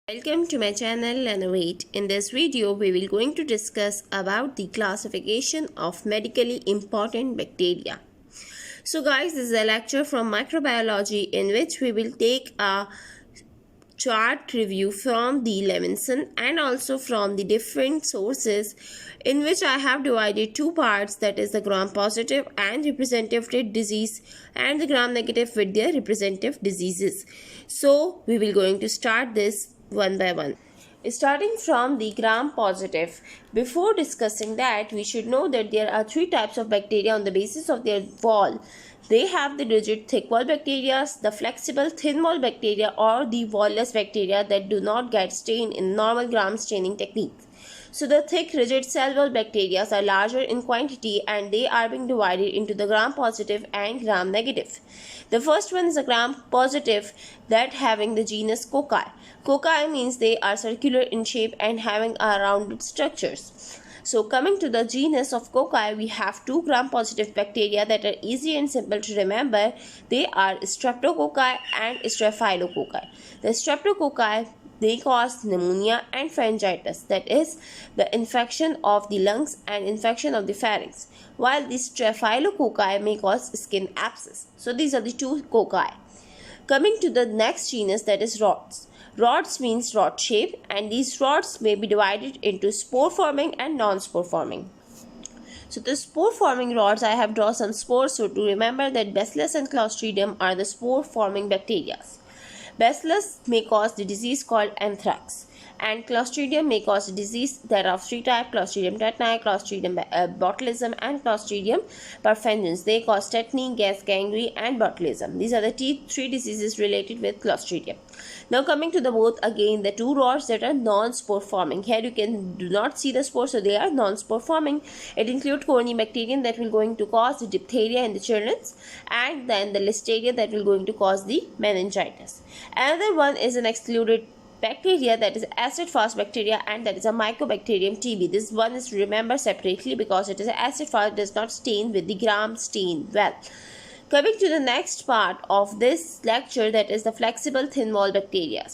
Welcome to my channel Lenovate. In this video, we will going to discuss about the classification of medically important bacteria. So guys, this is a lecture from microbiology in which we will take a chart review from the Levinson and also from the different sources in which I have divided two parts, that is the gram positive and representative disease and the gram negative with their representative diseases. So we will going to start this one by one. Starting from the gram positive, before discussing that, we should know that there are three types of bacteria on the basis of their wall. They have the rigid thick wall bacteria, the flexible thin wall bacteria, or the wall-less bacteria that do not get stained in normal gram staining technique. So the thick rigid cell wall bacteria are larger in quantity and they are being divided into the gram positive and gram negative. The first one is a gram positive that having the genus Cocci. Cocci means they are circular in shape and having rounded structures. So coming to the genus of Cocci, we have two gram positive bacteria that are easy and simple to remember. They are Streptococci and Staphylococci. The Streptococci, they cause pneumonia and pharyngitis, that is the infection of the lungs and infection of the pharynx, while the Staphylococci may cause skin abscess. So these are the two cocci. Coming to the next genus, that is rods. Rods means rod shape, and these rods may be divided into spore forming and non-spore forming. So the spore forming rods, I have drawn some spores, so to remember that Bacillus and Clostridium are the spore forming bacteria. Bacillus may cause the disease called anthrax, and Clostridium may cause a disease. There are three types: Clostridium tetani, Clostridium botulism, and Clostridium perfringens. They cause tetany, gas, gangrene, and botulism. These are the three diseases related with Clostridium. Now coming to the both again, the two rods that are non-spore forming. Here you can do not see the spores, so they are non-spore forming. It includes Corynebacterium that will going to cause the diphtheria in the children, and then the Listeria that will going to cause the meningitis. Another one is an excluded bacteria, that is acid fast bacteria, and that is a Mycobacterium TB. This one is to remember separately because it is acid fast, does not stain with the gram stain well. Coming to the next part of this lecture, that is the flexible thin wall bacteria.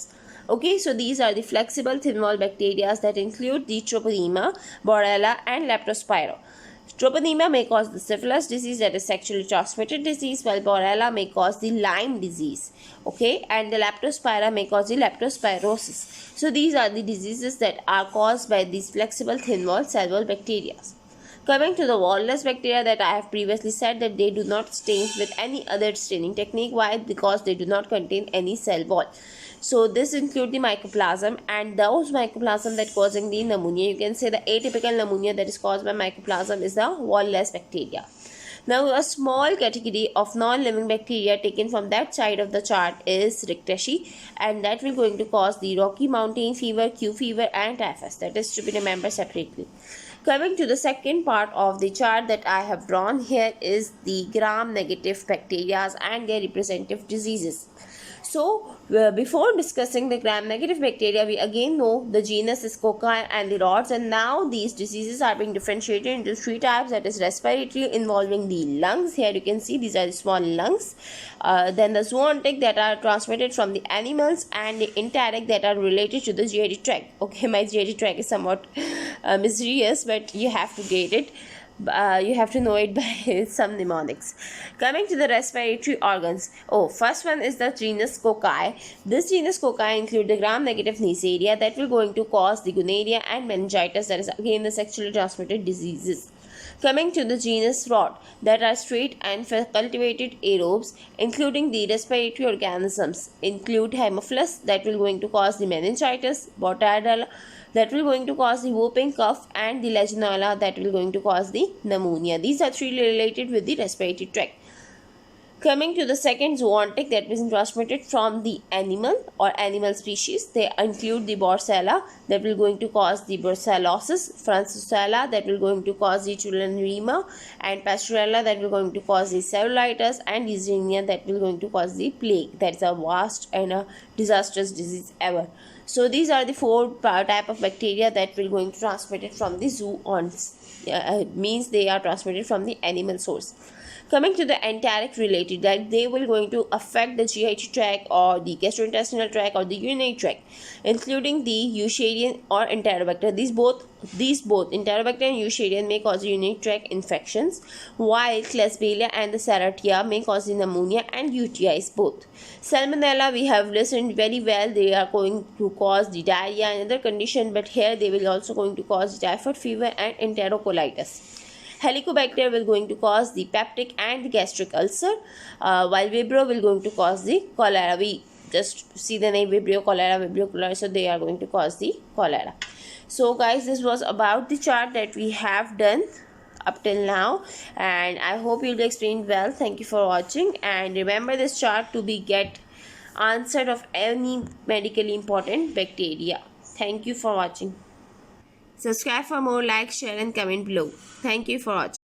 Okay, so these are the flexible thin wall bacteria that include the Treponema, Borrelia, and Leptospira. Treponema may cause the syphilis disease, that is sexually transmitted disease, while Borrelia may cause the Lyme disease. Okay, and the Leptospira may cause the leptospirosis. So these are the diseases that are caused by these flexible thin wall cell wall bacteria. Coming to the wall-less bacteria, that I have previously said that they do not stain with any other staining technique. Why? Because they do not contain any cell wall. So this includes the mycoplasm, and those mycoplasm that causing the pneumonia. You can say the atypical pneumonia that is caused by mycoplasm is the wall-less bacteria. Now a small category of non-living bacteria taken from that side of the chart is Rickettsia, and that will going to cause the Rocky Mountain fever, Q fever, and typhus. That is to be remembered separately. Coming to the second part of the chart that I have drawn here is the gram negative bacteria and their representative diseases. So before discussing the gram negative bacteria, we again know the genus is Cocci and the rods, and now these diseases are being differentiated into three types, that is respiratory involving the lungs. Here you can see these are the small lungs, then the zoonotic that are transmitted from the animals, and the enteric that are related to the GI tract. Okay, my GI tract is somewhat mysterious, but you have to get it. You have to know it by some mnemonics. Coming to the respiratory organs. First one is the genus Cocci. This genus Cocci include the gram negative Neisseria that will going to cause the gonorrhea and meningitis, that is again the sexually transmitted diseases. Coming to the genus Rod, that are straight and cultivated aerobes, including the respiratory organisms, include Haemophilus that will going to cause the meningitis, Bordetella that will going to cause the whooping cough, and the Legionella that will going to cause the pneumonia. These are three related with the respiratory tract. Coming to the second, zoonotic, that is transmitted from the animal or animal species. They include the Borrelia that will going to cause the brucellosis, Francisella that will going to cause the tularemia, and Pasteurella that will going to cause the cellulitis, and Yersinia that will going to cause the plague. That is a vast and a disastrous disease ever. So these are the four type of bacteria that will going to transmit it from the zoons. Means they are transmitted from the animal source. Coming to the enteric related, that they will going to affect the GI tract or the gastrointestinal tract or the urinary tract, including the Eucerian or Enterobacter. These both Enterobacter and Eucerian may cause urinary tract infections, while Klebsiella and the Serratia may cause the pneumonia and UTIs both. Salmonella, we have listened very well, they are going to cause the diarrhea and other condition, but here they will also going to cause typhoid fever and enterocolitis. Helicobacter will going to cause the peptic and the gastric ulcer, while Vibrio will going to cause the cholera. We just see the name Vibrio cholera, so they are going to cause the cholera. So guys, this was about the chart that we have done up till now, and I hope you'll explain well. Thank you for watching, and remember this chart to be get answered of any medically important bacteria. Thank you for watching. Subscribe for more, like, share and comment below. Thank you for watching.